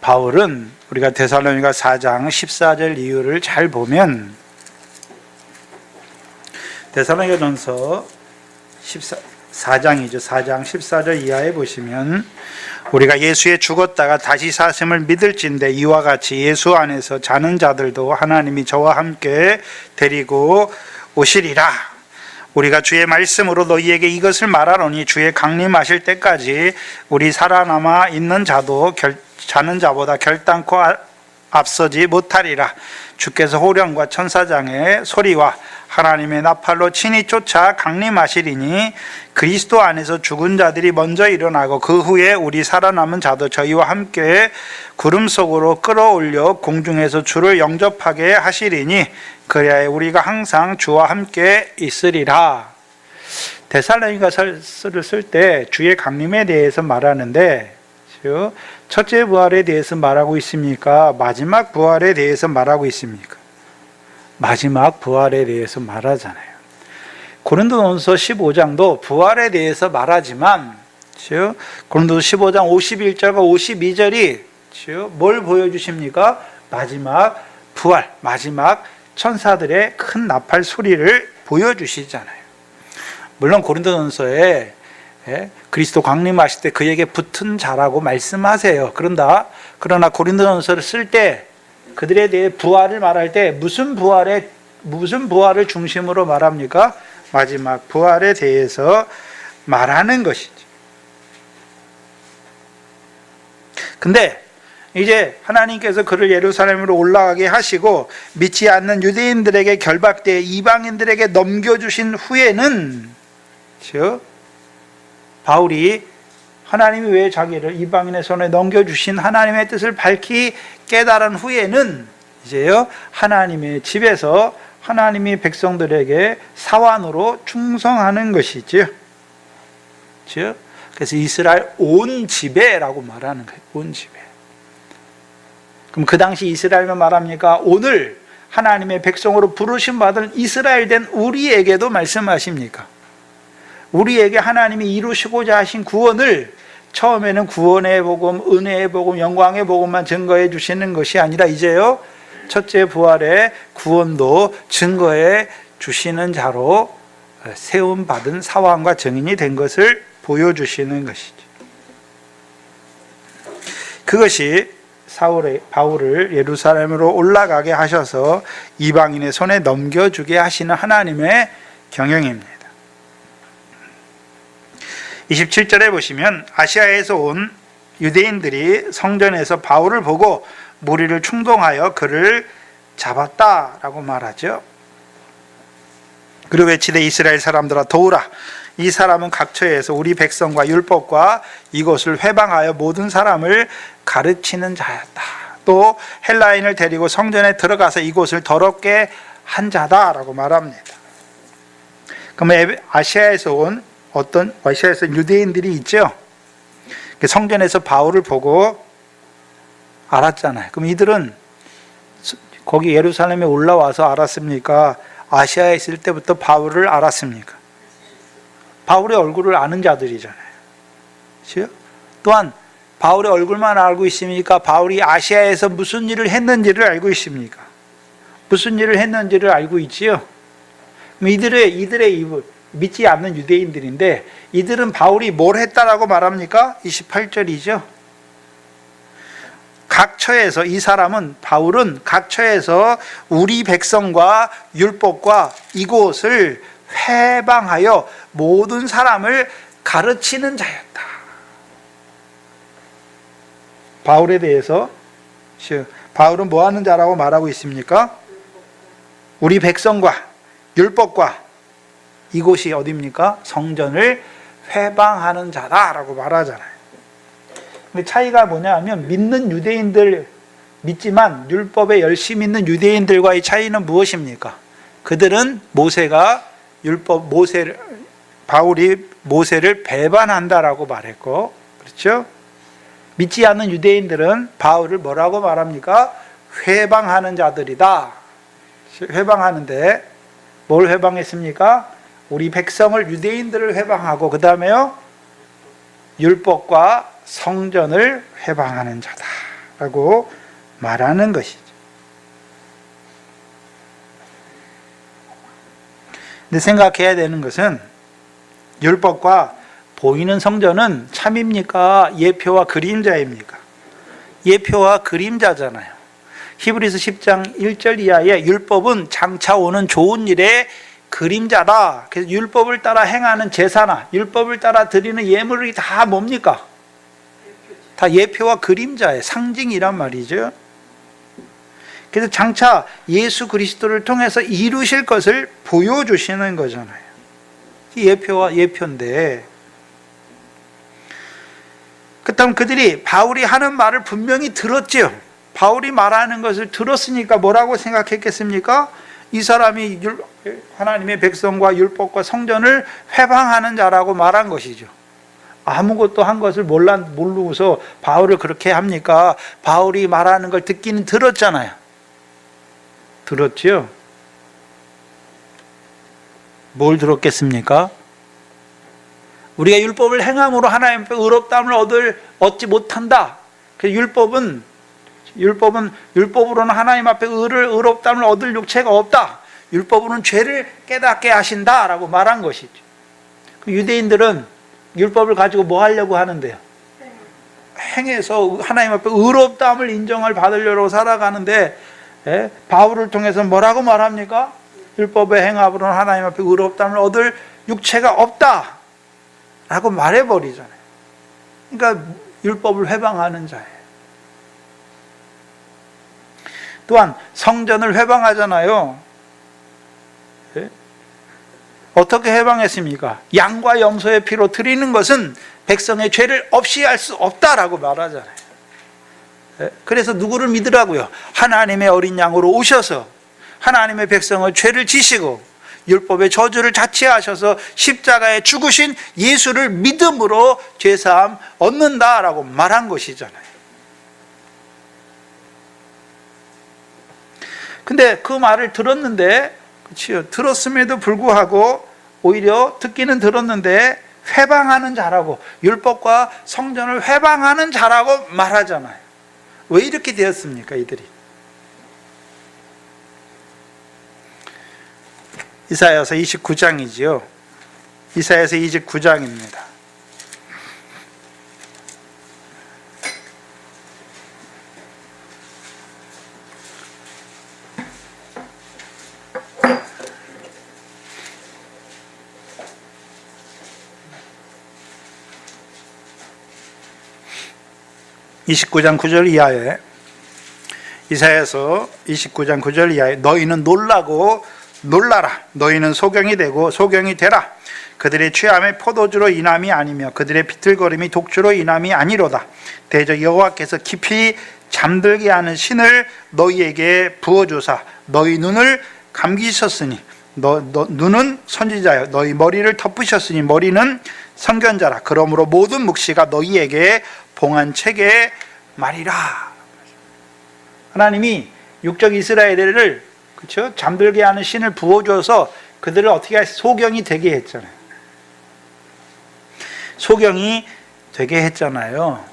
바울은 우리가 데살로니가 4장 14절 이후를 잘 보면, 데살로니가전서 4장이죠. 4장 14절 이하에 보시면, 우리가 예수에 죽었다가 다시 사심을 믿을진대 이와 같이 예수 안에서 자는 자들도 하나님이 저와 함께 데리고 오시리라. 우리가 주의 말씀으로 너희에게 이것을 말하노니 주의 강림하실 때까지 우리 살아남아 있는 자도 자는 자보다 결단코 앞서지 못하리라. 주께서 호령과 천사장의 소리와 하나님의 나팔로 친히 쫓아 강림하시리니 그리스도 안에서 죽은 자들이 먼저 일어나고 그 후에 우리 살아남은 자도 저희와 함께 구름 속으로 끌어올려 공중에서 주를 영접하게 하시리니 그리하여 우리가 항상 주와 함께 있으리라. 데살로니가서를 쓸 때 주의 강림에 대해서 말하는데, 첫째 부활에 대해서 말하고 있습니까? 마지막 부활에 대해서 말하고 있습니까? 마지막 부활에 대해서 말하잖아요. 고린도전서 15장도 부활에 대해서 말하지만, 고린도전서 15장 51절과 52절이 뭘 보여주십니까? 마지막 부활, 마지막 천사들의 큰 나팔 소리를 보여주시잖아요. 물론 고린도전서에 그리스도 강림하실 때 그에게 붙은 자라고 말씀하세요. 그러나 고린도전서를 쓸 때 그들에 대해 부활을 말할 때 무슨 부활을 중심으로 말합니까? 마지막 부활에 대해서 말하는 것이죠. 근데 이제 하나님께서 그를 예루살렘으로 올라가게 하시고 믿지 않는 유대인들에게 결박되어 이방인들에게 넘겨주신 후에는, 바울이 하나님이 왜 자기를 이방인의 손에 넘겨주신 하나님의 뜻을 밝히 깨달은 후에는 이제요, 하나님의 집에서 하나님이 백성들에게 사환으로 충성하는 것이죠. 그래서 이스라엘 온 지배라고 말하는 거예요. 온 지배. 그럼 그 당시 이스라엘만 말합니까? 오늘 하나님의 백성으로 부르심 받은 이스라엘 된 우리에게도 말씀하십니까? 우리에게 하나님이 이루시고자 하신 구원을 처음에는 구원의 복음, 은혜의 복음, 영광의 복음만 증거해 주시는 것이 아니라 이제요, 첫째 부활의 구원도 증거해 주시는 자로 세움받은 사환과 증인이 된 것을 보여주시는 것이죠. 그것이 바울을 예루살렘으로 올라가게 하셔서 이방인의 손에 넘겨주게 하시는 하나님의 경영입니다. 27절에 보시면 아시아에서 온 유대인들이 성전에서 바울을 보고 무리를 충동하여 그를 잡았다라고 말하죠. 그리고 외치되 이스라엘 사람들아 도우라. 이 사람은 각처에서 우리 백성과 율법과 이것을 회방하여 모든 사람을 가르치는 자였다. 또 헬라인을 데리고 성전에 들어가서 이곳을 더럽게 한 자다라고 말합니다. 그러면 아시아에서 유대인들이 있죠. 성전에서 바울을 보고 알았잖아요. 그럼 이들은 거기 예루살렘에 올라와서 알았습니까? 아시아에 있을 때부터 바울을 알았습니까? 바울의 얼굴을 아는 자들이잖아요. 그렇죠? 또한 바울의 얼굴만 알고 있습니까? 바울이 아시아에서 무슨 일을 했는지를 알고 있습니까? 무슨 일을 했는지를 알고 있지요. 이들의 입을 믿지 않는 유대인들인데 이들은 바울이 뭘 했다라고 말합니까? 28절이죠. 각처에서, 이 사람은, 바울은 각처에서 우리 백성과 율법과 이곳을 회방하여 모든 사람을 가르치는 자였다. 바울에 대해서 바울은 뭐 하는 자라고 말하고 있습니까? 우리 백성과 율법과 이곳이 어디입니까? 성전을 회방하는 자다라고 말하잖아요. 근데 차이가 뭐냐면 바울은 믿지만 율법에 열심히 있는 유대인들과의 차이는 무엇입니까? 그들은 바울이 모세를 배반한다라고 말했고, 그렇죠? 믿지 않는 유대인들은 바울을 뭐라고 말합니까? 회방하는 자들이다. 회방하는데 뭘 회방했습니까? 우리 백성을, 유대인들을 회방하고 그 다음에요, 율법과 성전을 회방하는 자다. 라고 말하는 것이죠. 근데 생각해야 되는 것은 율법과 보이는 성전은 참입니까? 예표와 그림자입니까? 예표와 그림자잖아요. 히브리서 10장 1절 이하에 율법은 장차 오는 좋은 일의 그림자다. 그래서 율법을 따라 행하는 제사나 율법을 따라 드리는 예물이 다 뭡니까? 다 예표와 그림자의 상징이란 말이죠. 그래서 장차 예수 그리스도를 통해서 이루실 것을 보여주시는 거잖아요. 예표와 예표인데, 그렇다면 그들이 바울이 하는 말을 분명히 들었지요. 바울이 말하는 것을 들었으니까 뭐라고 생각했겠습니까? 이 사람이 하나님의 백성과 율법과 성전을 회방하는 자라고 말한 것이죠. 아무것도 한 것을 모르고서 바울을 그렇게 합니까? 바울이 말하는 걸 듣기는 들었잖아요. 들었지요? 뭘 들었겠습니까? 우리가 율법을 행함으로 하나님 앞에 의롭다함을 얻지 못한다. 그래서 율법으로는 하나님 앞에 의롭다함을 얻을 육체가 없다. 율법으로는 죄를 깨닫게 하신다라고 말한 것이죠. 유대인들은 율법을 가지고 뭐 하려고 하는데요? 행해서 하나님 앞에 의롭다함을 인정을 받으려고 살아가는데, 바울을 통해서 뭐라고 말합니까? 율법의 행함으로는 하나님 앞에 의롭다함을 얻을 육체가 없다 라고 말해버리잖아요. 그러니까 율법을 회방하는 자예요. 또한 성전을 회방하잖아요. 어떻게 회방했습니까? 양과 염소의 피로 드리는 것은 백성의 죄를 없이 할 수 없다라고 말하잖아요. 그래서 누구를 믿으라고요? 하나님의 어린 양으로 오셔서 하나님의 백성의 죄를 지시고 율법의 저주를 자체하셔서 십자가에 죽으신 예수를 믿음으로 죄사함 얻는다라고 말한 것이잖아요. 근데 그 말을 들었는데, 그렇죠? 들었음에도 불구하고 오히려 듣기는 들었는데 회방하는 자라고, 율법과 성전을 회방하는 자라고 말하잖아요. 왜 이렇게 되었습니까, 이들이? 이사야서 29장이지요. 이사야서 29장입니다. (29장 9절) 이하에, 이사야서 29장 9절 이하에 너희는 놀라라. 너희는 소경이 되고 소경이 되라. 그들의 취함의 포도주로 인함이 아니며 그들의 비틀거림이 독주로 인함이 아니로다. 대저 여호와께서 깊이 잠들게 하는 신을 너희에게 부어주사 너희 눈을 감기셨으니 눈은 선지자여 너희 머리를 덮으셨으니 머리는 선견자라. 그러므로 모든 묵시가 너희에게 봉한 책에 말이라. 하나님이 육적 이스라엘을, 그렇죠? 잠들게 하는 신을 부어줘서 그들을 어떻게 소경이 되게 했잖아요. 소경이 되게 했잖아요.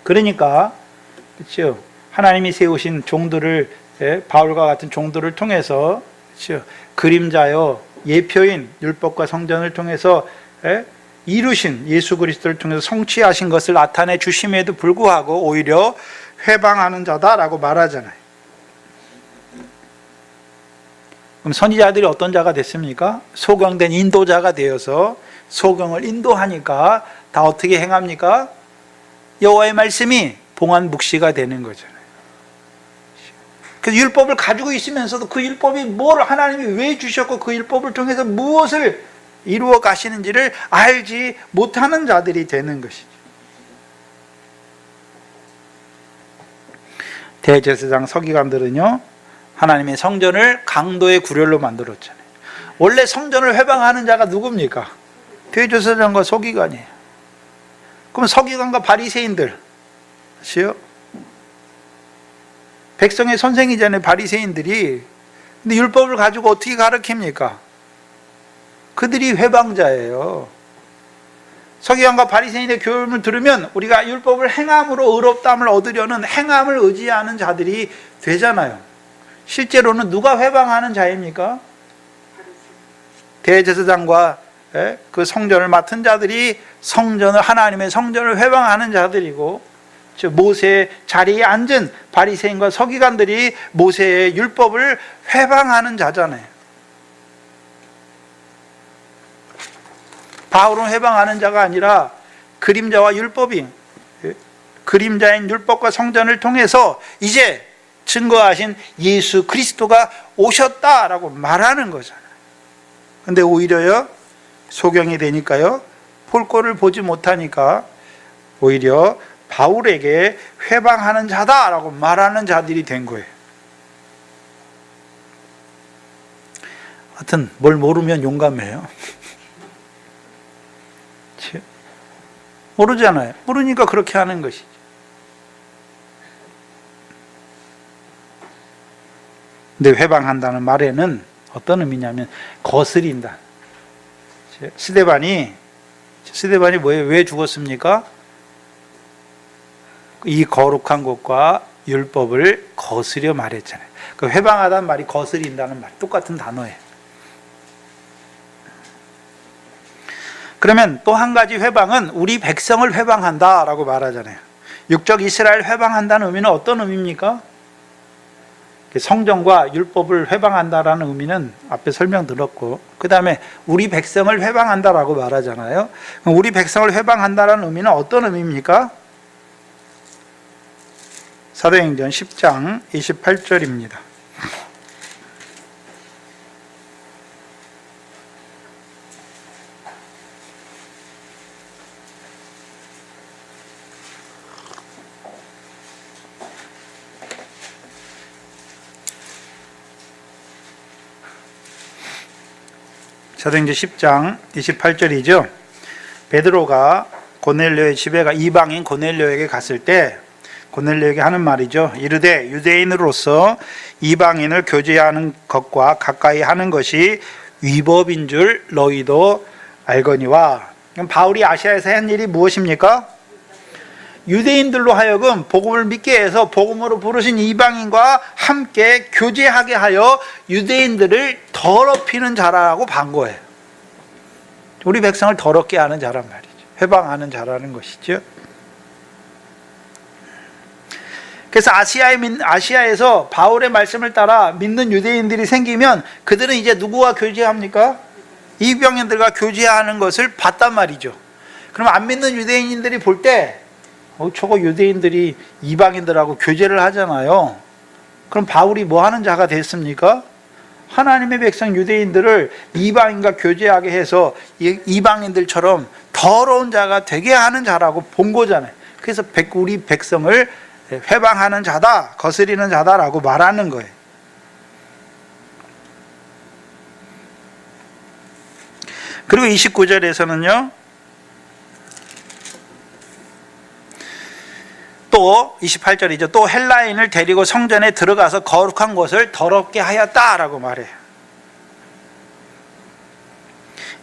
그러니까, 그렇죠? 하나님이 세우신 종들을, 바울과 같은 종들을 통해서, 그렇죠? 그림자요, 예표인 율법과 성전을 통해서 이루신 예수 그리스도를 통해서 성취하신 것을 나타내 주심에도 불구하고 오히려 회방하는 자다라고 말하잖아요. 그럼 선지자들이 어떤 자가 됐습니까? 소경된 인도자가 되어서 소경을 인도하니까 다 어떻게 행합니까? 여호와의 말씀이 봉한 묵시가 되는 거잖아요. 그래서 율법을 가지고 있으면서도 그 율법이 뭘 하나님이 왜 주셨고 그 율법을 통해서 무엇을 이루어 가시는지를 알지 못하는 자들이 되는 것이죠. 대제사장 서기관들은요, 하나님의 성전을 강도의 구렬로 만들었잖아요. 원래 성전을 회방하는 자가 누굽니까? 대제사장과 서기관이에요. 그럼 서기관과 바리새인들, 그렇죠? 백성의 선생이잖아요, 바리새인들이. 근데 율법을 가지고 어떻게 가르칩니까? 그들이 회방자예요. 서기관과 바리새인의 교훈을 들으면 우리가 율법을 행함으로 의롭다함을 얻으려는 행함을 의지하는 자들이 되잖아요. 실제로는 누가 회방하는 자입니까? 대제사장과 그 성전을 맡은 자들이 하나님의 성전을 회방하는 자들이고, 즉 모세의 자리에 앉은 바리새인과 서기관들이 모세의 율법을 회방하는 자잖아요. 바울은 회방하는 자가 아니라 그림자와 율법이, 그림자인 율법과 성전을 통해서 이제 증거하신 예수 그리스도가 오셨다라고 말하는 거잖아요. 근데 오히려요, 소경이 되니까요, 볼 거를 보지 못하니까 오히려 바울에게 회방하는 자다라고 말하는 자들이 된 거예요. 하여튼 뭘 모르면 용감해요. 모르잖아요. 모르니까 그렇게 하는 것이죠. 근데 회방한다는 말에는 어떤 의미냐면 거스린다. 스데반이 뭐예요? 왜 죽었습니까? 이 거룩한 것과 율법을 거스려 말했잖아요. 그 회방하다는 말이 거스린다는 말, 똑같은 단어예요. 그러면 또 한 가지 회방은 우리 백성을 회방한다라고 말하잖아요. 육적 이스라엘 회방한다는 의미는 어떤 의미입니까? 성전과 율법을 회방한다라는 의미는 앞에 설명드렸고, 그 다음에 우리 백성을 회방한다라고 말하잖아요. 그럼 우리 백성을 회방한다라는 의미는 어떤 의미입니까? 사도행전 10장 28절입니다. 사도행전 10장 28절이죠. 베드로가 고넬료의 집에 이방인 고넬료에게 갔을 때 고넬료에게 하는 말이죠. 이르되 유대인으로서 이방인을 교제하는 것과 가까이 하는 것이 위법인 줄 너희도 알거니와. 그럼 바울이 아시아에서 한 일이 무엇입니까? 유대인들로 하여금 복음을 믿게 해서 복음으로 부르신 이방인과 함께 교제하게 하여 유대인들을 더럽히는 자라고 반 거예요. 우리 백성을 더럽게 하는 자란 말이죠. 회방하는 자라는 것이죠. 그래서 아시아에서 바울의 말씀을 따라 믿는 유대인들이 생기면 그들은 이제 누구와 교제합니까? 이방인들과 교제하는 것을 봤단 말이죠. 그럼 안 믿는 유대인들이 볼 때 저거 유대인들이 이방인들하고 교제를 하잖아요. 그럼 바울이 뭐 하는 자가 됐습니까? 하나님의 백성 유대인들을 이방인과 교제하게 해서 이방인들처럼 더러운 자가 되게 하는 자라고 본 거잖아요. 그래서 우리 백성을 회방하는 자다, 거스리는 자다라고 말하는 거예요. 그리고 29절에서는요, 또 28절이죠. 또 헬라인을 데리고 성전에 들어가서 거룩한 것을 더럽게 하였다라고 말해요.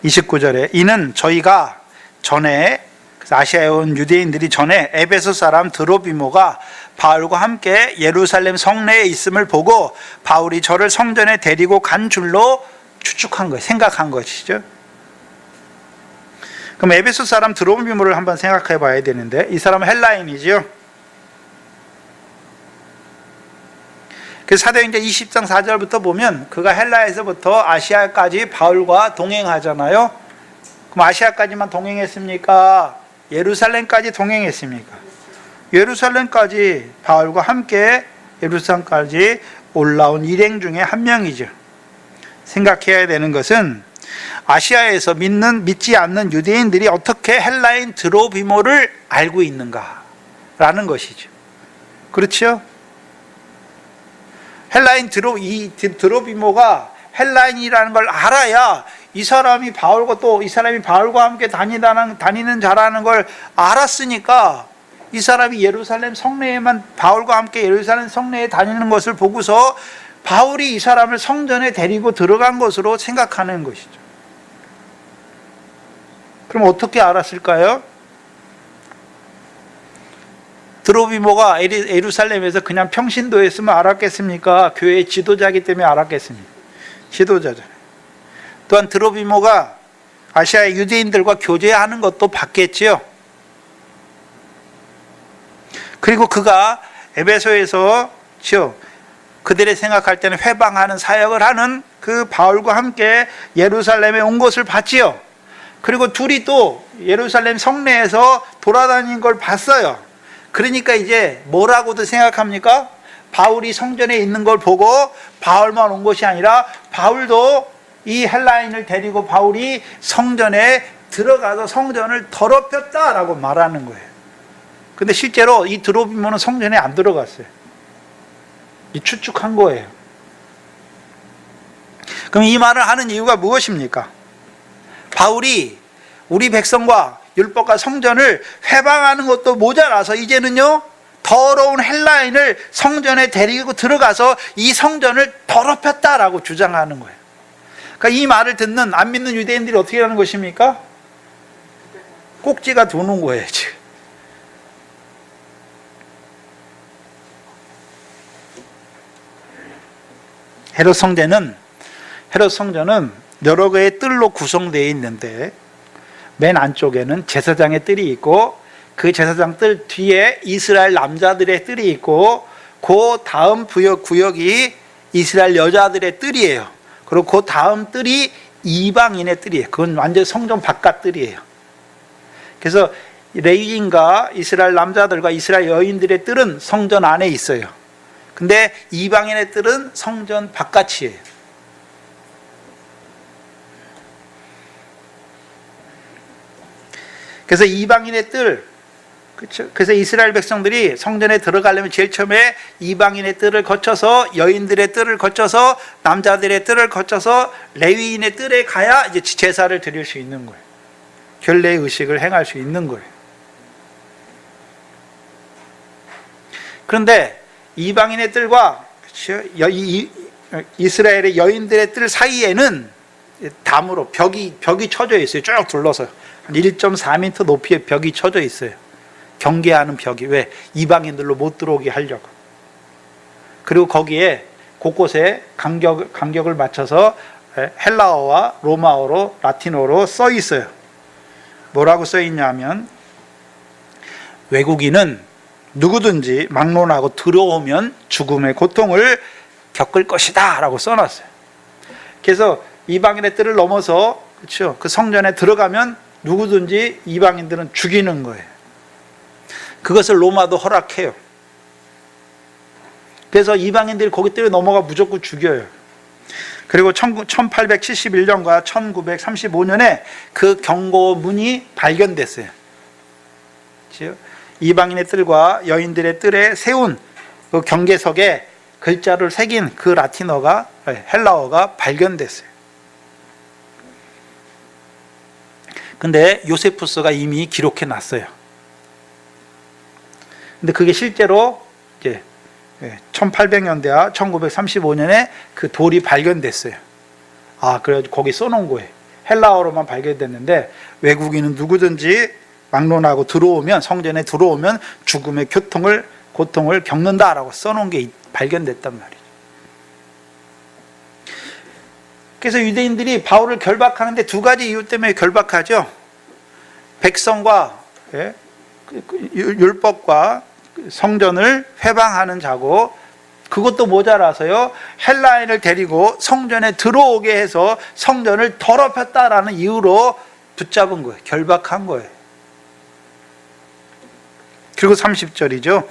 29절에 이는 저희가 전에 아시아에 온 유대인들이 전에 에베소 사람 드로비모가 바울과 함께 예루살렘 성내에 있음을 보고 바울이 저를 성전에 데리고 간 줄로 추측한 거예요. 생각한 것이죠. 그럼 에베소 사람 드로비모를 한번 생각해 봐야 되는데, 이 사람은 헬라인이죠. 그래서 사도행전 20장 4절부터 보면 그가 헬라에서부터 아시아까지 바울과 동행하잖아요. 그럼 아시아까지만 동행했습니까? 예루살렘까지 동행했습니까? 예루살렘까지 바울과 함께 예루살렘까지 올라온 일행 중에 한 명이죠. 생각해야 되는 것은 아시아에서 믿지 않는 유대인들이 어떻게 헬라인 드로비모를 알고 있는가라는 것이죠. 그렇죠? 헬라인 드로비모가 헬라인이라는 걸 알아야 이 사람이 바울과 함께 다니는 자라는 걸 알았으니까 이 사람이 예루살렘 성내에만 바울과 함께 예루살렘 성내에 다니는 것을 보고서 바울이 이 사람을 성전에 데리고 들어간 것으로 생각하는 것이죠. 그럼 어떻게 알았을까요? 드로비모가 예루살렘에서 그냥 평신도에 있으면 알았겠습니까? 교회의 지도자이기 때문에 알았겠습니까? 지도자잖아요. 또한 드로비모가 아시아의 유대인들과 교제하는 것도 봤겠지요. 그리고 그가 에베소에서 그들이 생각할 때는 회방하는 사역을 하는 그 바울과 함께 예루살렘에 온 것을 봤지요. 그리고 둘이 또 예루살렘 성내에서 돌아다닌 걸 봤어요. 그러니까 이제 뭐라고도 생각합니까? 바울이 성전에 있는 걸 보고 바울만 온 것이 아니라 바울도 이 헬라인을 데리고 바울이 성전에 들어가서 성전을 더럽혔다라고 말하는 거예요. 근데 실제로 이 드로비모는 성전에 안 들어갔어요. 이 추측한 거예요. 그럼 이 말을 하는 이유가 무엇입니까? 바울이 우리 백성과 율법과 성전을 회방하는 것도 모자라서 이제는요 더러운 헬라인을 성전에 데리고 들어가서 이 성전을 더럽혔다라고 주장하는 거예요. 그러니까 이 말을 듣는 안 믿는 유대인들이 어떻게 하는 것입니까? 꼭지가 도는 거예요 지금. 헤롯 성전은 여러 개의 뜰로 구성되어 있는데 맨 안쪽에는 제사장의 뜰이 있고 그 제사장 뜰 뒤에 이스라엘 남자들의 뜰이 있고 그 다음 구역이 이스라엘 여자들의 뜰이에요. 그리고 그 다음 뜰이 이방인의 뜰이에요. 그건 완전 성전 바깥 뜰이에요. 그래서 레위인과 이스라엘 남자들과 이스라엘 여인들의 뜰은 성전 안에 있어요. 근데 이방인의 뜰은 성전 바깥이에요. 그래서 이방인의 뜰, 그렇죠? 그래서 이스라엘 백성들이 성전에 들어가려면 제일 처음에 이방인의 뜰을 거쳐서 여인들의 뜰을 거쳐서 남자들의 뜰을 거쳐서 레위인의 뜰에 가야 이제 제사를 드릴 수 있는 거예요. 결례 의식을 행할 수 있는 거예요. 그런데 이방인의 뜰과 이스라엘의 여인들의 뜰 사이에는 담으로 벽이 쳐져 있어요. 쭉 둘러서 한 1.4m 높이의 벽이 쳐져 있어요. 경계하는 벽이. 왜? 이방인들로 못 들어오게 하려고. 그리고 거기에 곳곳에 간격을 맞춰서 헬라어와 로마어로 라틴어로 써 있어요. 뭐라고 써 있냐면 외국인은 누구든지 막론하고 들어오면 죽음의 고통을 겪을 것이다 라고 써놨어요. 그래서 이방인의 뜰을 넘어서 그렇죠? 그 성전에 들어가면 누구든지 이방인들은 죽이는 거예요. 그것을 로마도 허락해요. 그래서 이방인들이 거기 뜰에 넘어가 무조건 죽여요. 그리고 1871년과 1935년에 그 경고문이 발견됐어요. 그렇죠? 이방인의 뜰과 여인들의 뜰에 세운 그 경계석에 글자를 새긴 그 라틴어가 헬라어가 발견됐어요. 근데 요세푸스가 이미 기록해 놨어요. 근데 그게 실제로 이제 1800년대와 1935년에 그 돌이 발견됐어요. 그래가지고 거기 써놓은 거예요. 헬라어로만 발견됐는데 외국인은 누구든지 막론하고 들어오면 성전에 들어오면 죽음의 고통을 겪는다라고 써놓은 게 발견됐단 말이죠. 그래서 유대인들이 바울을 결박하는데 두 가지 이유 때문에 결박하죠. 백성과 율법과 성전을 회방하는 자고 그것도 모자라서요. 헬라인을 데리고 성전에 들어오게 해서 성전을 더럽혔다라는 이유로 붙잡은 거예요. 결박한 거예요. 그리고 30절이죠.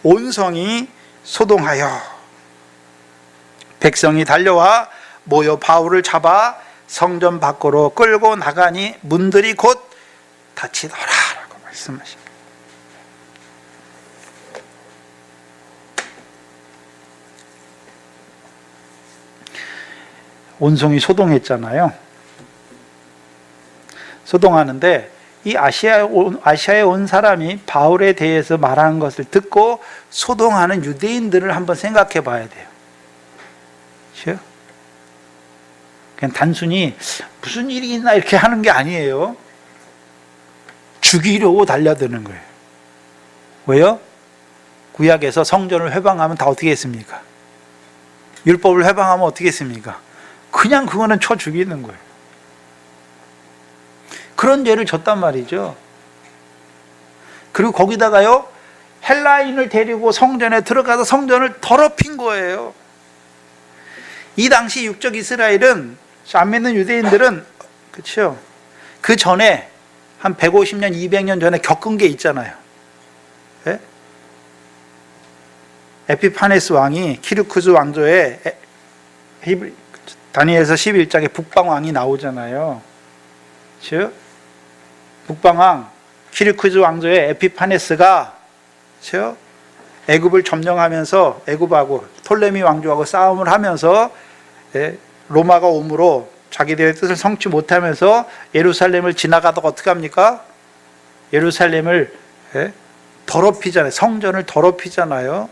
온 성이 소동하여 백성이 달려와 모여 바울을 잡아 성전 밖으로 끌고 나가니 문들이 곧 닫히더라 라고 말씀하십니다. 온성이 소동했잖아요. 소동하는데 이 아시아에 온 사람이 바울에 대해서 말하는 것을 듣고 소동하는 유대인들을 한번 생각해 봐야 돼요. 그렇죠? 그냥 단순히 무슨 일이 있나 이렇게 하는 게 아니에요. 죽이려고 달려드는 거예요. 왜요? 구약에서 성전을 회방하면 다 어떻게 했습니까? 율법을 회방하면 어떻게 했습니까? 그냥 그거는 쳐 죽이는 거예요. 그런 죄를 졌단 말이죠. 그리고 거기다가요, 헬라인을 데리고 성전에 들어가서 성전을 더럽힌 거예요. 이 당시 육적 이스라엘은, 안 믿는 유대인들은, 그렇죠? 그 전에 한 150년, 200년 전에 겪은 게 있잖아요. 예? 에피파네스 왕이 키르쿠스 왕조에 다니엘서 11장에 북방왕이 나오잖아요. 즉 북방왕 키르쿠스 왕조의 에피파네스가 애굽을 점령하면서 애굽하고 톨레미 왕조하고 싸움을 하면서 로마가 오므로 자기들의 뜻을 성취 못하면서 예루살렘을 지나가다가 어떻게 합니까? 예루살렘을 더럽히잖아요. 성전을 더럽히잖아요.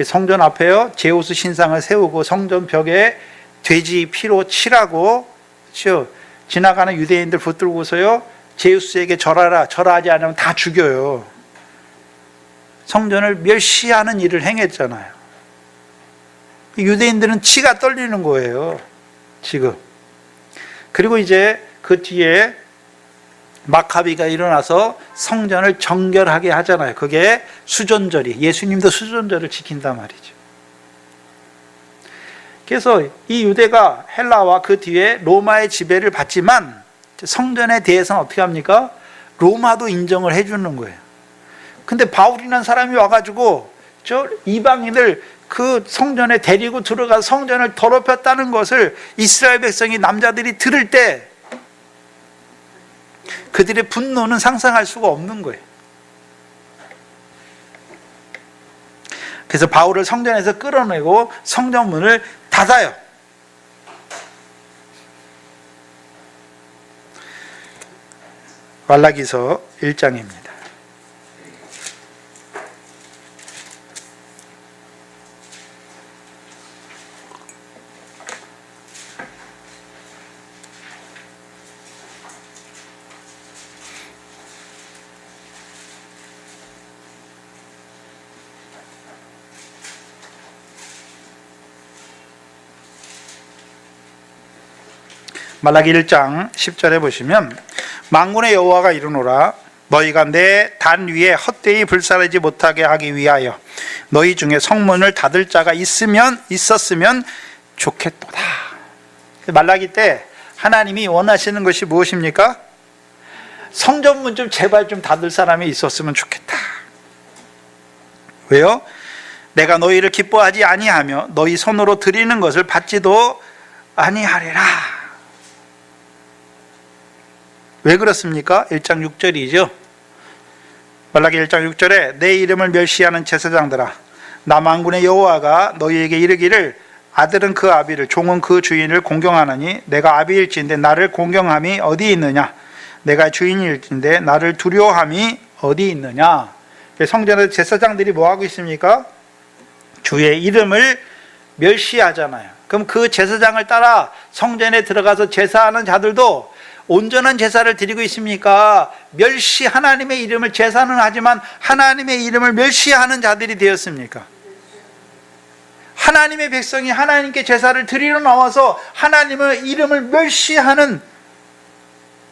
성전 앞에요, 제우스 신상을 세우고 성전 벽에 돼지 피로 칠하고, 그렇죠? 지나가는 유대인들 붙들고서요, 제우스에게 절하라, 절하지 않으면 다 죽여요. 성전을 멸시하는 일을 행했잖아요. 유대인들은 치가 떨리는 거예요, 지금. 그리고 이제 그 뒤에 마카비가 일어나서 성전을 정결하게 하잖아요. 그게 수전절이, 예수님도 수전절을 지킨단 말이죠. 그래서 이 유대가 헬라와 그 뒤에 로마의 지배를 받지만 성전에 대해서는 어떻게 합니까? 로마도 인정을 해주는 거예요. 근데 바울이라는 사람이 와가지고 저 이방인을 그 성전에 데리고 들어가서 성전을 더럽혔다는 것을 이스라엘 백성이, 남자들이 들을 때 그들의 분노는 상상할 수가 없는 거예요. 그래서 바울을 성전에서 끌어내고 성전 문을 닫아요. 말라기서 1장입니다. 1장 10절에 보시면, 만군의 여호와가 이르노라, 너희가 내 단 위에 헛되이 불사르지 못하게 하기 위하여 너희 중에 성문을 닫을 자가 있었으면 좋겠도다. 말라기 때 하나님이 원하시는 것이 무엇입니까? 성전문 좀 제발 좀 닫을 사람이 있었으면 좋겠다. 왜요? 내가 너희를 기뻐하지 아니하며 너희 손으로 드리는 것을 받지도 아니하리라. 왜 그렇습니까? 1장 6절이죠. 말라기 1장 6절에 내 이름을 멸시하는 제사장들아, 나 만군의 여호와가 너희에게 이르기를, 아들은 그 아비를, 종은 그 주인을 공경하느니 내가 아비일진데 나를 공경함이 어디 있느냐? 내가 주인일진데 나를 두려워함이 어디 있느냐? 성전에서 제사장들이 뭐하고 있습니까? 주의 이름을 멸시하잖아요. 그럼 그 제사장을 따라 성전에 들어가서 제사하는 자들도 온전한 제사를 드리고 있습니까? 하나님의 이름을 제사는 하지만 하나님의 이름을 멸시하는 자들이 되었습니까? 하나님의 백성이 하나님께 제사를 드리러 나와서 하나님의 이름을 멸시하는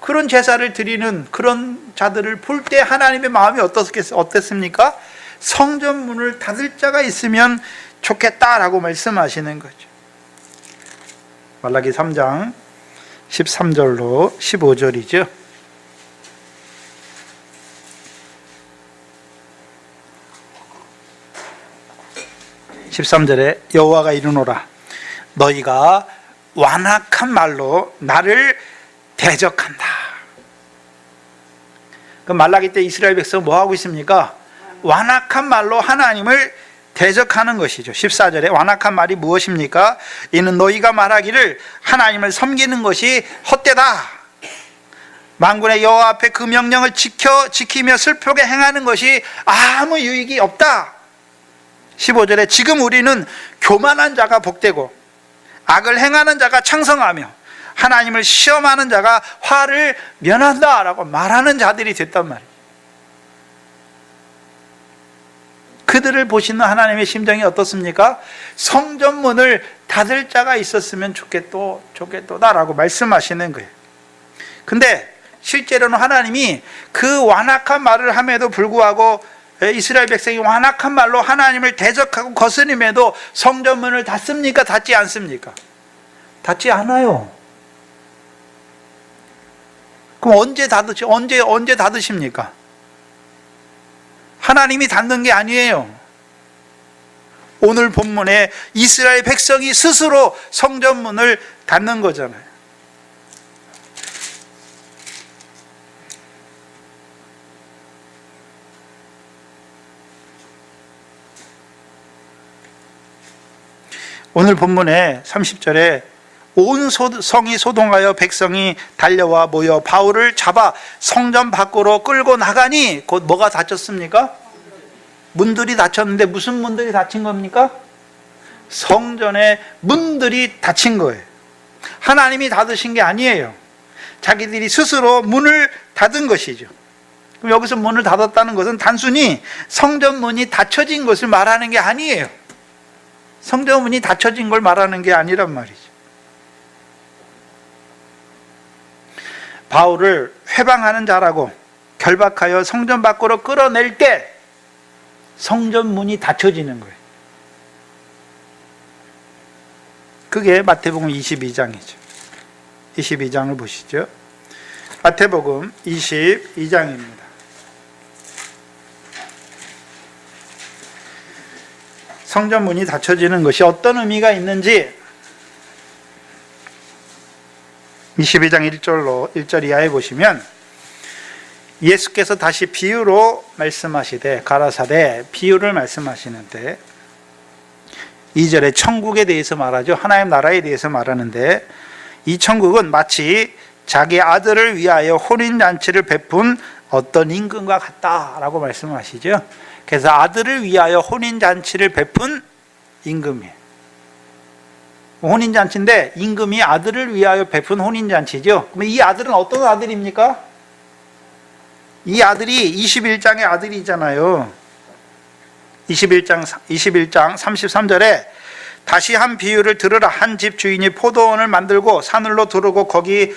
그런 제사를 드리는 그런 자들을 볼 때 하나님의 마음이 어땠습니까? 성전 문을 닫을 자가 있으면 좋겠다라고 말씀하시는 거죠. 말라기 3장 13절로 15절이죠. 13절에 여호와가 이르노라, 너희가 완악한 말로 나를 대적한다. 그 말라기 때 이스라엘 백성 뭐 하고 있습니까? 완악한 말로 하나님을 대적하는 것이죠. 14절에 완악한 말이 무엇입니까? 이는 너희가 말하기를 하나님을 섬기는 것이 헛되다. 만군의 여호와 앞에 그 명령을 지키며 슬프게 행하는 것이 아무 유익이 없다. 15절에 지금 우리는 교만한 자가 복되고 악을 행하는 자가 창성하며 하나님을 시험하는 자가 화를 면한다라고 말하는 자들이 됐단 말이에요. 그들을 보시는 하나님의 심정이 어떻습니까? 성전문을 닫을 자가 있었으면 좋겠도다라고 말씀하시는 거예요. 근데 실제로는 하나님이 그 완악한 말을 함에도 불구하고 이스라엘 백성이 완악한 말로 하나님을 대적하고 거스림에도 성전문을 닫습니까? 닫지 않습니까? 닫지 않아요. 그럼 언제 닫으십니까? 하나님이 닫는 게 아니에요. 오늘 본문에 이스라엘 백성이 스스로 성전문을 닫는 거잖아요. 오늘 본문에 30절에 온 성이 소동하여 백성이 달려와 모여 바울을 잡아 성전 밖으로 끌고 나가니 곧 뭐가 닫혔습니까? 문들이 닫혔는데 무슨 문들이 닫힌 겁니까? 성전의 문들이 닫힌 거예요. 하나님이 닫으신 게 아니에요. 자기들이 스스로 문을 닫은 것이죠. 그럼 여기서 문을 닫았다는 것은 단순히 성전 문이 닫혀진 것을 말하는 게 아니에요. 성전 문이 닫혀진 걸 말하는 게 아니란 말이죠. 바울을 회방하는 자라고 결박하여 성전 밖으로 끌어낼 때 성전 문이 닫혀지는 거예요. 그게 마태복음 22장이죠. 22장을 보시죠. 마태복음 22장입니다. 성전 문이 닫혀지는 것이 어떤 의미가 있는지 22장 1절 이하에 보시면 예수께서 다시 비유로 말씀하시되 가라사대 비유를 말씀하시는데 2절에 천국에 대해서 말하죠. 하나님 나라에 대해서 말하는데 이 천국은 마치 자기 아들을 위하여 혼인잔치를 베푼 어떤 임금과 같다라고 말씀하시죠. 그래서 아들을 위하여 혼인잔치를 베푼 임금이에요. 혼인잔치인데 임금이 아들을 위하여 베푼 혼인잔치죠. 그럼 이 아들은 어떤 아들입니까? 이 아들이 21장의 아들이잖아요. 21장 33절에 다시 한 비유를 들으라. 한 집 주인이 포도원을 만들고 산으로 두르고 거기에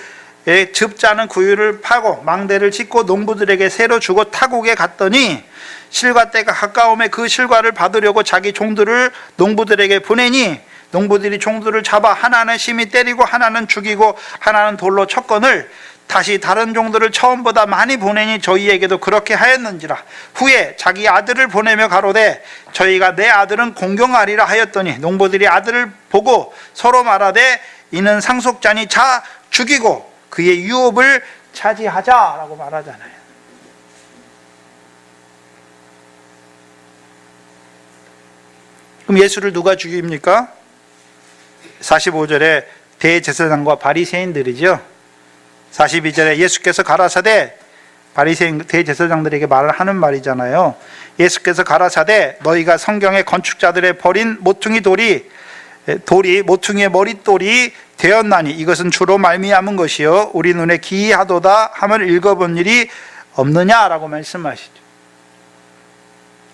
즙자는 구유를 파고 망대를 짓고 농부들에게 새로 주고 타국에 갔더니 실과 때가 가까움에 그 실과를 받으려고 자기 종들을 농부들에게 보내니 농부들이 종들을 잡아 하나는 심히 때리고 하나는 죽이고 하나는 돌로 쳤거늘 다시 다른 종들을 처음보다 많이 보내니 저희에게도 그렇게 하였는지라. 후에 자기 아들을 보내며 가로되 저희가 내 아들은 공경하리라 하였더니 농부들이 아들을 보고 서로 말하되 이는 상속자니 자 죽이고 그의 유업을 차지하자라고 말하잖아요. 그럼 예수를 누가 죽입니까? 45절에 대제사장과 바리새인들이죠. 42절에 예수께서 가라사대 바리새인 대제사장들에게 말을 하는 말이잖아요. 예수께서 가라사대 너희가 성경의 건축자들의 버린 모퉁이 돌이 모퉁이의 머릿돌이 되었나니 이것은 주로 말미암은 것이요 우리 눈에 기이하도다 함을 읽어본 일이 없느냐라고 말씀하시죠.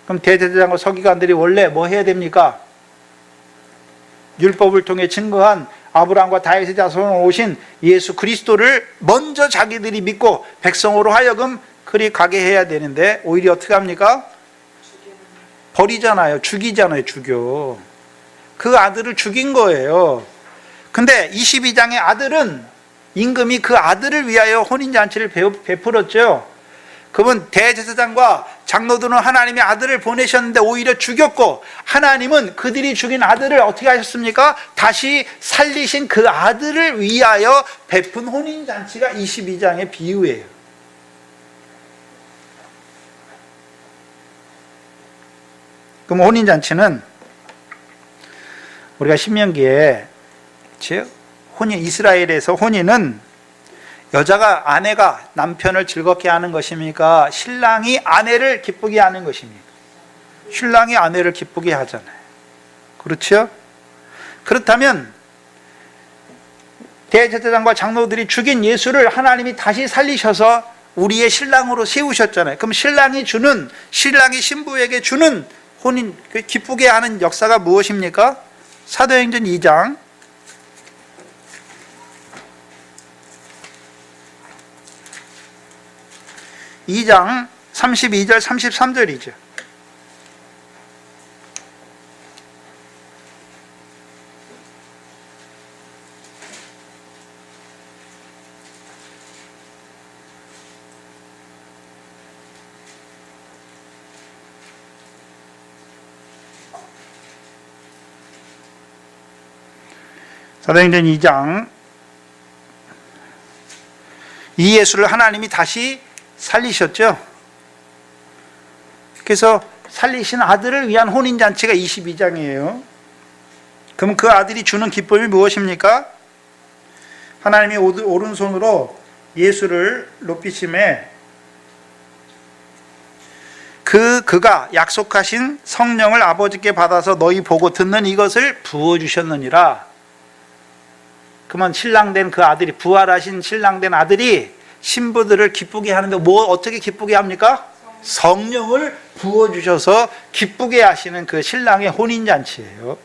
그럼 대제사장과 서기관들이 원래 뭐 해야 됩니까? 율법을 통해 증거한 아브라함과 다윗의 자손으로 오신 예수 그리스도를 먼저 자기들이 믿고 백성으로 하여금 그리 가게 해야 되는데 오히려 어떻게 합니까? 버리잖아요. 죽이잖아요. 죽여. 그 아들을 죽인 거예요. 근데 22장의 아들은 임금이 그 아들을 위하여 혼인잔치를 베풀었죠. 그분 대제사장과 장로들은 하나님의 아들을 보내셨는데 오히려 죽였고 하나님은 그들이 죽인 아들을 어떻게 하셨습니까? 다시 살리신 그 아들을 위하여 베푼 혼인잔치가 22장의 비유예요. 그럼 혼인잔치는 우리가 신명기에 이스라엘에서 혼인은 여자가 아내가 남편을 즐겁게 하는 것입니까? 신랑이 아내를 기쁘게 하는 것입니까? 신랑이 아내를 기쁘게 하잖아요. 그렇죠? 그렇다면 대제사장과 장로들이 죽인 예수를 하나님이 다시 살리셔서 우리의 신랑으로 세우셨잖아요. 그럼 신랑이 신부에게 주는 혼인, 기쁘게 하는 역사가 무엇입니까? 사도행전 2장 32절 33절이죠. 사도행전 2장 이 예수를 하나님이 다시 살리셨죠. 그래서 살리신 아들을 위한 혼인잔치가 22장이에요. 그럼 그 아들이 주는 기쁨이 무엇입니까? 하나님이 오른손으로 예수를 높이심에 그가 약속하신 성령을 아버지께 받아서 너희 보고 듣는 이것을 부어주셨느니라. 그러면 신랑된 그 아들이, 부활하신 신랑된 아들이 신부들을 기쁘게 하는데 어떻게 기쁘게 합니까? 성령을 부어주셔서 기쁘게 하시는 그 신랑의 혼인잔치예요.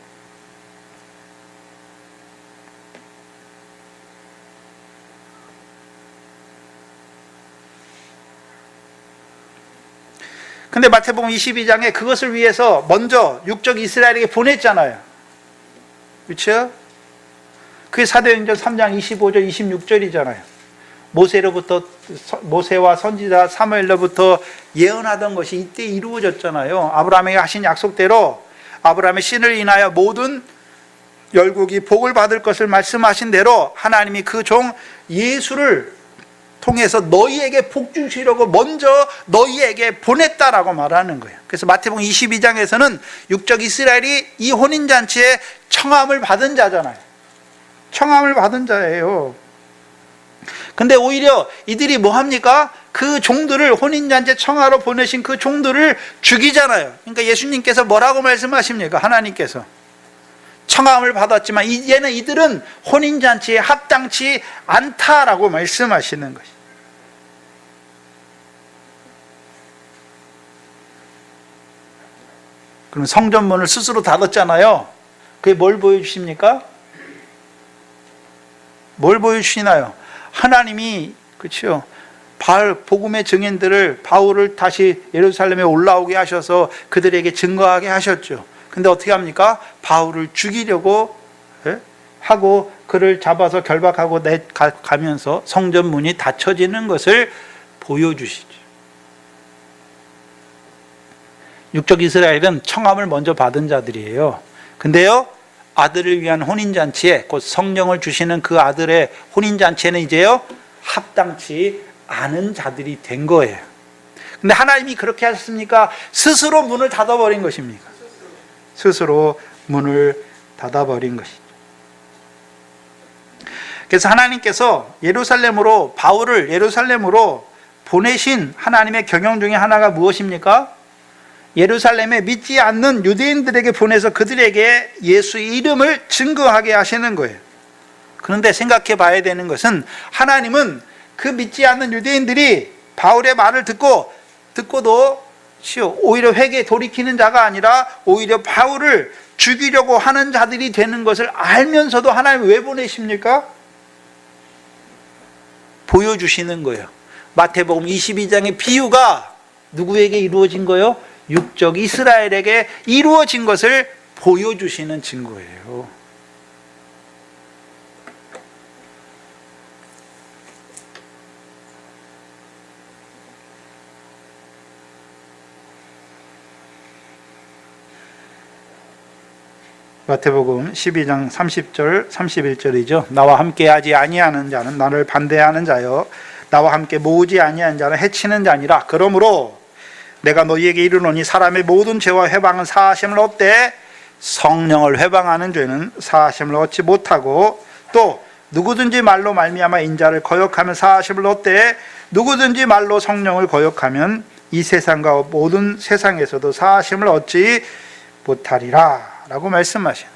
근데 마태복음 22장에 그것을 위해서 먼저 육적 이스라엘에게 보냈잖아요. 그렇죠? 그게 사도행전 3장 25절 26절이잖아요. 모세와 선지자 사무엘로부터 예언하던 것이 이때 이루어졌잖아요. 아브라함에게 하신 약속대로 아브라함의 신을 인하여 모든 열국이 복을 받을 것을 말씀하신 대로 하나님이 그 종 예수를 통해서 너희에게 복 주시려고 먼저 너희에게 보냈다라고 말하는 거예요. 그래서 마태복음 22장에서는 육적 이스라엘이 이 혼인잔치에 청함을 받은 자잖아요. 청함을 받은 자예요. 근데 오히려 이들이 뭐 합니까? 그 종들을, 혼인잔치 청하러 보내신 그 종들을 죽이잖아요. 그러니까 예수님께서 뭐라고 말씀하십니까? 하나님께서 청함을 받았지만 이제는 이들은 혼인잔치에 합당치 않다라고 말씀하시는 것이죠. 그럼 성전문을 스스로 닫았잖아요. 그게 뭘 보여주십니까? 뭘 보여주시나요? 하나님이, 그렇죠, 복음의 증인들을, 바울을 다시 예루살렘에 올라오게 하셔서 그들에게 증거하게 하셨죠. 근데 어떻게 합니까? 바울을 죽이려고 하고 그를 잡아서 결박하고 가면서 성전 문이 닫혀지는 것을 보여주시죠. 육적 이스라엘은 청함을 먼저 받은 자들이에요. 근데요, 아들을 위한 혼인잔치에, 곧 성령을 주시는 그 아들의 혼인잔치에는 이제요 합당치 않은 자들이 된 거예요. 근데 하나님이 그렇게 하셨습니까? 스스로 문을 닫아버린 것입니까? 스스로 문을 닫아버린 것이죠. 그래서 하나님께서 바울을 예루살렘으로 보내신 하나님의 경영 중에 하나가 무엇입니까? 예루살렘에 믿지 않는 유대인들에게 보내서 그들에게 예수의 이름을 증거하게 하시는 거예요. 그런데 생각해 봐야 되는 것은, 하나님은 그 믿지 않는 유대인들이 바울의 말을 듣고도 오히려 회개에 돌이키는 자가 아니라 오히려 바울을 죽이려고 하는 자들이 되는 것을 알면서도 하나님 왜 보내십니까? 보여주시는 거예요. 마태복음 22장의 비유가 누구에게 이루어진 거예요? 육적 이스라엘에게 이루어진 것을 보여주시는 증거예요. 마태복음 12장 30절 31절이죠. 나와 함께 하지 아니하는 자는 나를 반대하는 자요, 나와 함께 모으지 아니하는 자는 해치는 자니라. 그러므로 내가 너희에게 이르노니 사람의 모든 죄와 회방은 사하심을 얻되 성령을 회방하는 죄는 사하심을 얻지 못하고, 또 누구든지 말로 말미암아 인자를 거역하면 사하심을 얻되 누구든지 말로 성령을 거역하면 이 세상과 모든 세상에서도 사하심을 얻지 못하리라 라고 말씀하시는.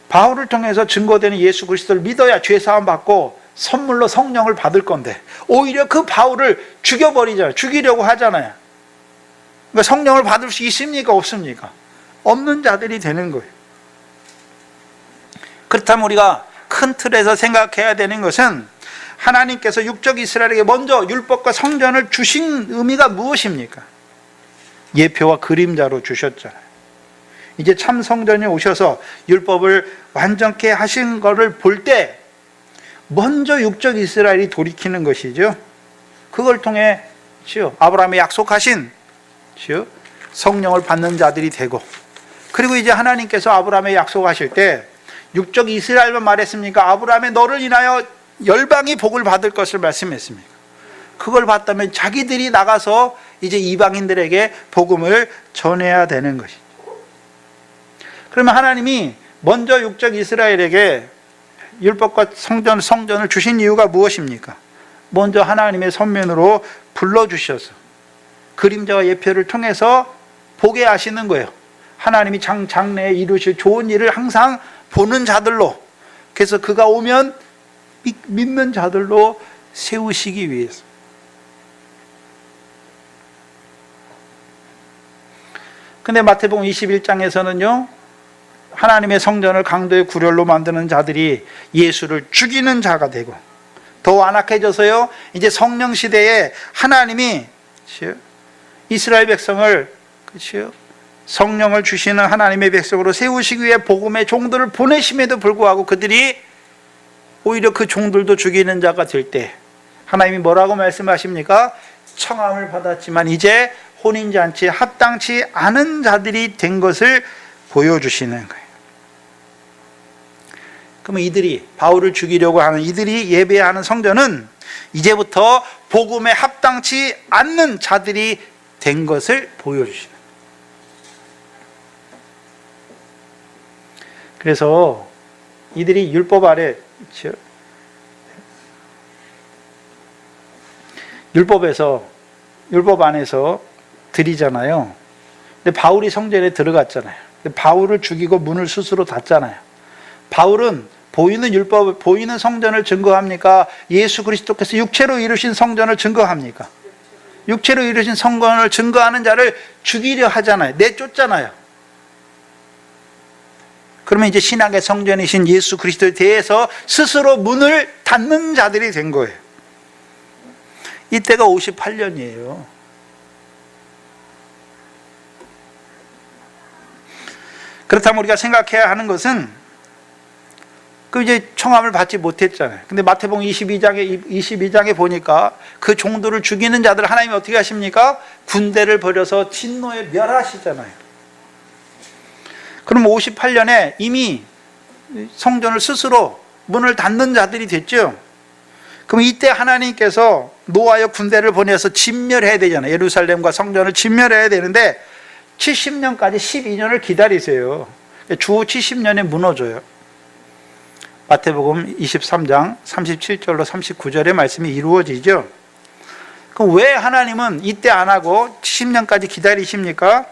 바울을 통해서 증거되는 예수 그리스도를 믿어야 죄사함 받고 선물로 성령을 받을 건데 오히려 그 바울을 죽여버리잖아요. 죽이려고 하잖아요. 그러니까 성령을 받을 수 있습니까? 없습니까? 없는 자들이 되는 거예요. 그렇다면 우리가 큰 틀에서 생각해야 되는 것은 하나님께서 육적 이스라엘에게 먼저 율법과 성전을 주신 의미가 무엇입니까? 예표와 그림자로 주셨잖아요. 이제 참 성전에 오셔서 율법을 완전케 하신 것을 볼 때 먼저 육적 이스라엘이 돌이키는 것이죠. 그걸 통해 아브라함이 약속하신 성령을 받는 자들이 되고, 그리고 이제 하나님께서 아브라함에 약속하실 때 육적 이스라엘만 말했습니까? 아브라함의 너를 인하여 열방이 복을 받을 것을 말씀했습니까? 그걸 봤다면 자기들이 나가서 이제 이방인들에게 복음을 전해야 되는 것이죠. 그러면 하나님이 먼저 육적 이스라엘에게 율법과 성전을 주신 이유가 무엇입니까? 먼저 하나님의 선면으로 불러주셔서 그림자와 예표를 통해서 보게 하시는 거예요. 하나님이 장래에 이루실 좋은 일을 항상 보는 자들로, 그래서 그가 오면 믿는 자들로 세우시기 위해서. 근데 마태복음 21장에서는요, 하나님의 성전을 강도의 구렬로 만드는 자들이 예수를 죽이는 자가 되고, 더 완악해져서요, 이제 성령 시대에 하나님이 이스라엘 백성을 성령을 주시는 하나님의 백성으로 세우시기 위해 복음의 종들을 보내심에도 불구하고 그들이 오히려 그 종들도 죽이는 자가 될 때 하나님이 뭐라고 말씀하십니까? 청함을 받았지만 이제 혼인잔치에 합당치 않은 자들이 된 것을 보여주시는 거예요. 그러면 이들이, 바울을 죽이려고 하는 이들이 예배하는 성전은 이제부터 복음에 합당치 않는 자들이 된 것을 보여주시는 거예요. 그래서 이들이 율법 아래, 율법 안에서 드리잖아요. 근데 바울이 성전에 들어갔잖아요. 바울을 죽이고 문을 스스로 닫잖아요. 바울은 보이는 율법, 보이는 성전을 증거합니까? 예수 그리스도께서 육체로 이루신 성전을 증거합니까? 육체로 이루신 성전을 증거하는 자를 죽이려 하잖아요. 내쫓잖아요. 그러면 이제 신약의 성전이신 예수 그리스도에 대해서 스스로 문을 닫는 자들이 된 거예요. 이때가 58년이에요. 그렇다면 우리가 생각해야 하는 것은, 그 이제 청함을 받지 못했잖아요. 근데 마태복음 22장에 보니까 그 종들을 죽이는 자들 하나님이 어떻게 하십니까? 군대를 벌여서 진노에 멸하시잖아요. 그럼 58년에 이미 성전을 스스로 문을 닫는 자들이 됐죠. 그럼 이때 하나님께서 노하여 군대를 보내서 진멸해야 되잖아요. 예루살렘과 성전을 진멸해야 되는데 70년까지 12년을 기다리세요. 주 70년에 무너져요. 마태복음 23장 37절로 39절의 말씀이 이루어지죠. 그럼 왜 하나님은 이때 안 하고 70년까지 기다리십니까?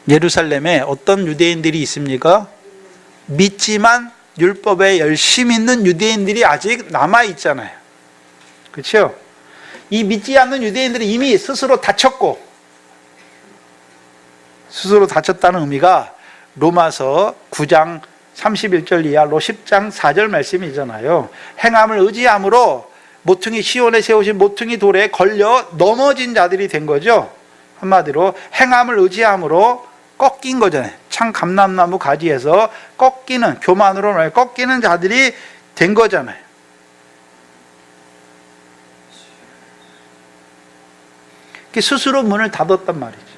예루살렘에 어떤 유대인들이 있습니까? 믿지만 율법에 열심히 있는 유대인들이 아직 남아있잖아요. 그렇죠? 이 믿지 않는 유대인들이 이미 스스로 다쳤고, 스스로 다쳤다는 의미가 로마서 9장 31절 이하로 10장 4절 말씀이잖아요. 행함을 의지함으로 모퉁이, 시온에 세우신 모퉁이 돌에 걸려 넘어진 자들이 된 거죠. 한마디로 행함을 의지함으로 꺾인 거잖아요. 참 감람나무 가지에서 꺾이는, 교만으로 말해 꺾이는 자들이 된 거잖아요. 스스로 문을 닫았단 말이죠.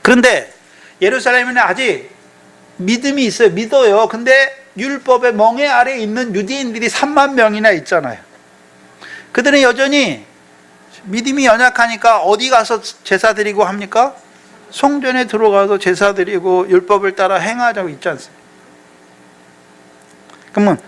그런데 예루살렘에는 아직 믿음이 있어요. 믿어요. 근데 율법의 멍에 아래 있는 유대인들이 3만 명이나 있잖아요. 그들은 여전히 믿음이 연약하니까 어디 가서 제사 드리고 합니까? 성전에 들어가서 제사 드리고 율법을 따라 행하자고 있지 않습니까? 그러면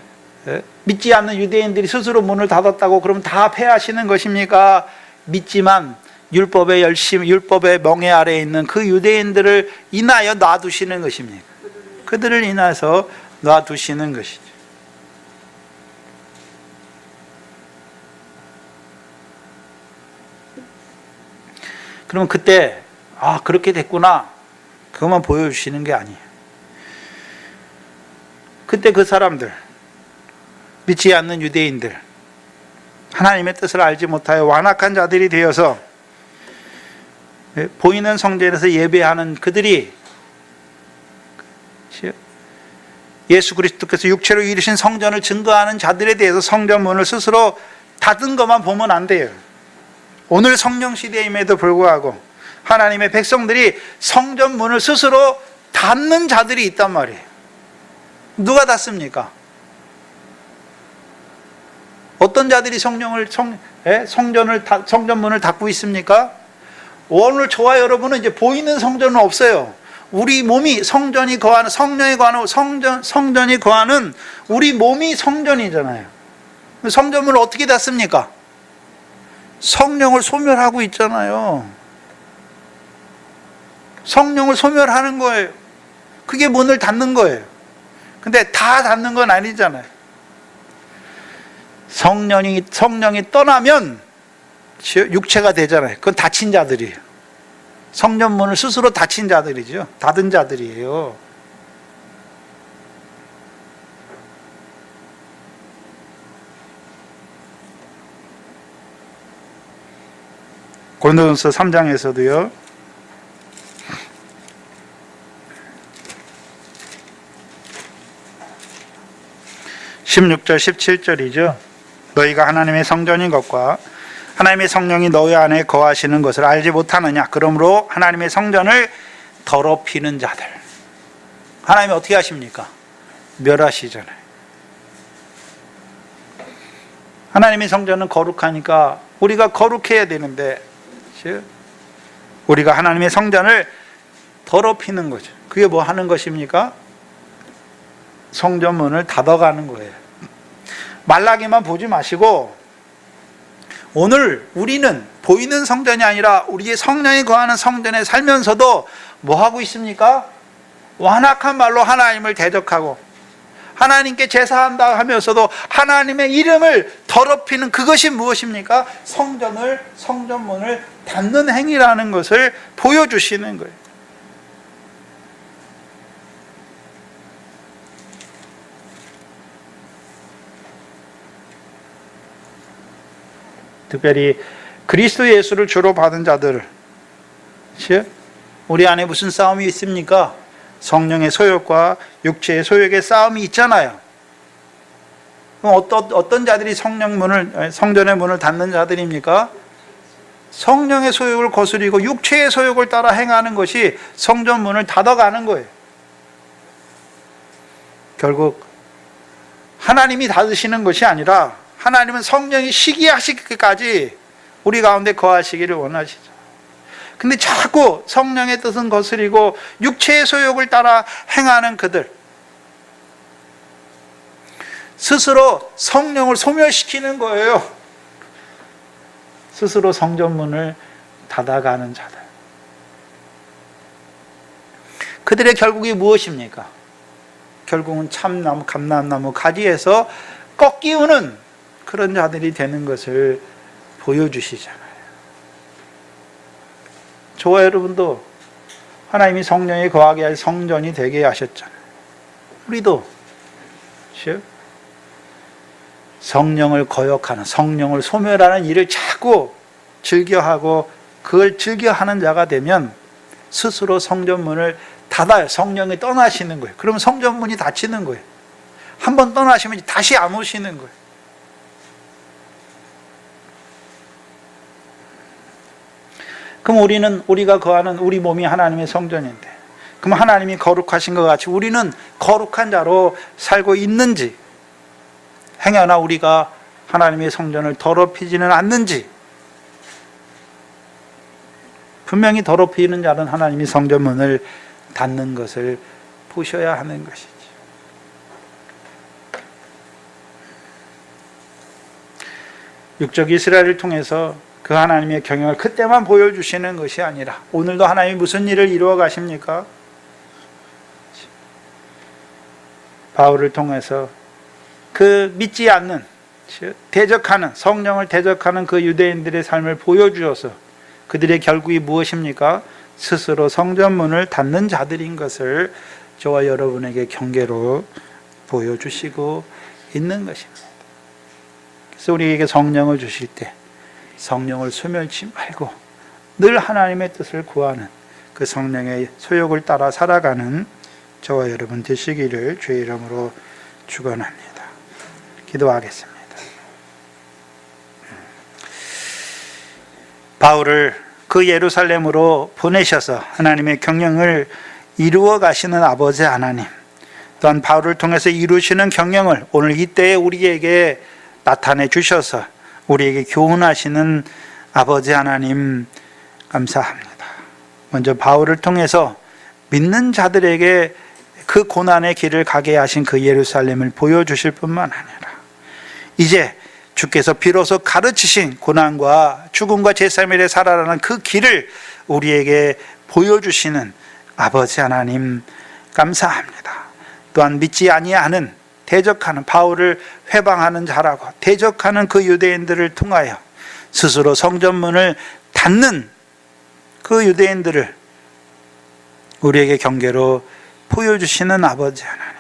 믿지 않는 유대인들이 스스로 문을 닫았다고 그러면 다 패하시는 것입니까? 믿지만 율법의 멍에 아래에 있는 그 유대인들을 인하여 놔두시는 것입니까? 그들을 인해서 놔두시는 것이죠. 그러면 그때 그렇게 됐구나, 그것만 보여주시는 게 아니에요. 그때 그 사람들, 믿지 않는 유대인들, 하나님의 뜻을 알지 못하여 완악한 자들이 되어서 보이는 성전에서 예배하는 그들이 예수 그리스도께서 육체로 이루신 성전을 증거하는 자들에 대해서 성전문을 스스로 닫은 것만 보면 안 돼요. 오늘 성령 시대임에도 불구하고 하나님의 백성들이 성전문을 스스로 닫는 자들이 있단 말이에요. 누가 닫습니까? 어떤 자들이 성전문을 닫고 있습니까? 오늘 저와 여러분은 이제 보이는 성전은 없어요. 우리 몸이 성전이 거하는, 성전이 거하는 우리 몸이 성전이잖아요. 성전문을 어떻게 닫습니까? 성령을 소멸하고 있잖아요. 성령을 소멸하는 거예요. 그게 문을 닫는 거예요. 근데 다 닫는 건 아니잖아요. 성령이 떠나면 육체가 되잖아요. 그건 닫힌 자들이에요. 성전문을 스스로 닫힌 자들이죠. 닫은 자들이에요. 고린도전서 3장에서도요. 16절 17절이죠. 너희가 하나님의 성전인 것과 하나님의 성령이 너희 안에 거하시는 것을 알지 못하느냐. 그러므로 하나님의 성전을 더럽히는 자들. 하나님이 어떻게 하십니까? 멸하시잖아요. 하나님의 성전은 거룩하니까 우리가 거룩해야 되는데, 우리가 하나님의 성전을 더럽히는 거죠. 그게 뭐 하는 것입니까? 성전문을 닫아가는 거예요. 말라기만 보지 마시고 오늘 우리는 보이는 성전이 아니라 우리의 성령이 거하는 성전에 살면서도 뭐 하고 있습니까? 완악한 말로 하나님을 대적하고 하나님께 제사한다 하면서도 하나님의 이름을 더럽히는 그것이 무엇입니까? 성전문을 닫는 행위라는 것을 보여주시는 거예요. 특별히 그리스도 예수를 주로 받은 자들, 우리 안에 무슨 싸움이 있습니까? 성령의 소욕과 육체의 소욕의 싸움이 있잖아요. 그럼 어떤 자들이 성전의 문을 닫는 자들입니까? 성령의 소욕을 거스리고 육체의 소욕을 따라 행하는 것이 성전 문을 닫아가는 거예요. 결국 하나님이 닫으시는 것이 아니라 하나님은 성령이 시기하시기까지 우리 가운데 거하시기를 원하시죠. 근데 자꾸 성령의 뜻은 거스리고 육체의 소욕을 따라 행하는 그들, 스스로 성령을 소멸시키는 거예요. 스스로 성전문을 닫아가는 자들. 그들의 결국이 무엇입니까? 결국은 참나무, 감람나무 가지에서 꺾이우는 그런 자들이 되는 것을 보여주시잖아요. 저와 여러분도 하나님이 성령에 거하게 할 성전이 되게 하셨잖아요. 우리도 성령을 거역하는, 성령을 소멸하는 일을 자꾸 즐겨하고 그걸 즐겨하는 자가 되면 스스로 성전문을 닫아요. 성령이 떠나시는 거예요. 그러면 성전문이 닫히는 거예요. 한번 떠나시면 다시 안 오시는 거예요. 그럼 우리가 거하는 우리 몸이 하나님의 성전인데, 그럼 하나님이 거룩하신 것 같이 우리는 거룩한 자로 살고 있는지, 행여나 우리가 하나님의 성전을 더럽히지는 않는지. 분명히 더럽히는 자는 하나님이 성전문을 닫는 것을 보셔야 하는 것이죠. 육적 이스라엘을 통해서 그 하나님의 경영을 그때만 보여주시는 것이 아니라 오늘도 하나님이 무슨 일을 이루어 가십니까? 바울을 통해서 그 믿지 않는, 대적하는, 성령을 대적하는 그 유대인들의 삶을 보여주어서 그들의 결국이 무엇입니까? 스스로 성전문을 닫는 자들인 것을 저와 여러분에게 경계로 보여주시고 있는 것입니다. 그래서 우리에게 성령을 주실 때 성령을 소멸치 말고 늘 하나님의 뜻을 구하는 그 성령의 소욕을 따라 살아가는 저와 여러분 되시기를 주의 이름으로 축원합니다. 기도하겠습니다. 바울을 그 예루살렘으로 보내셔서 하나님의 경영을 이루어 가시는 아버지 하나님, 또한 바울을 통해서 이루시는 경영을 오늘 이때에 우리에게 나타내 주셔서 우리에게 교훈하시는 아버지 하나님 감사합니다. 먼저 바울을 통해서 믿는 자들에게 그 고난의 길을 가게 하신 그 예루살렘을 보여주실 뿐만 아니라 이제 주께서 비로소 가르치신 고난과 죽음과 제3일에 살아나는 그 길을 우리에게 보여주시는 아버지 하나님 감사합니다. 또한 믿지 아니하는, 대적하는, 바울을 회방하는 자라고 대적하는 그 유대인들을 통하여 스스로 성전문을 닫는 그 유대인들을 우리에게 경계로 보여주시는 아버지 하나님,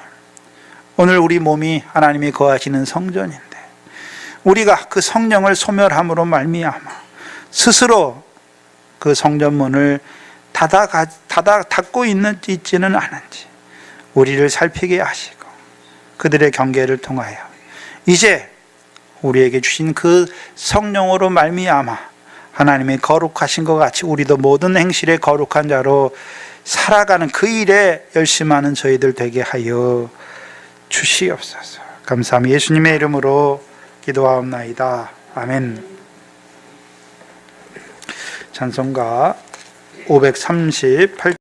오늘 우리 몸이 하나님이 거하시는 성전인데 우리가 그 성령을 소멸함으로 말미암아 스스로 그 성전문을 닫고 있지는 않은지 우리를 살피게 하시고 그들의 경계를 통하여 이제 우리에게 주신 그 성령으로 말미암아 하나님의 거룩하신 것 같이 우리도 모든 행실에 거룩한 자로 살아가는 그 일에 열심하는 저희들 되게 하여 주시옵소서. 감사합니다. 예수님의 이름으로 기도하옵나이다. 아멘. 찬송가 538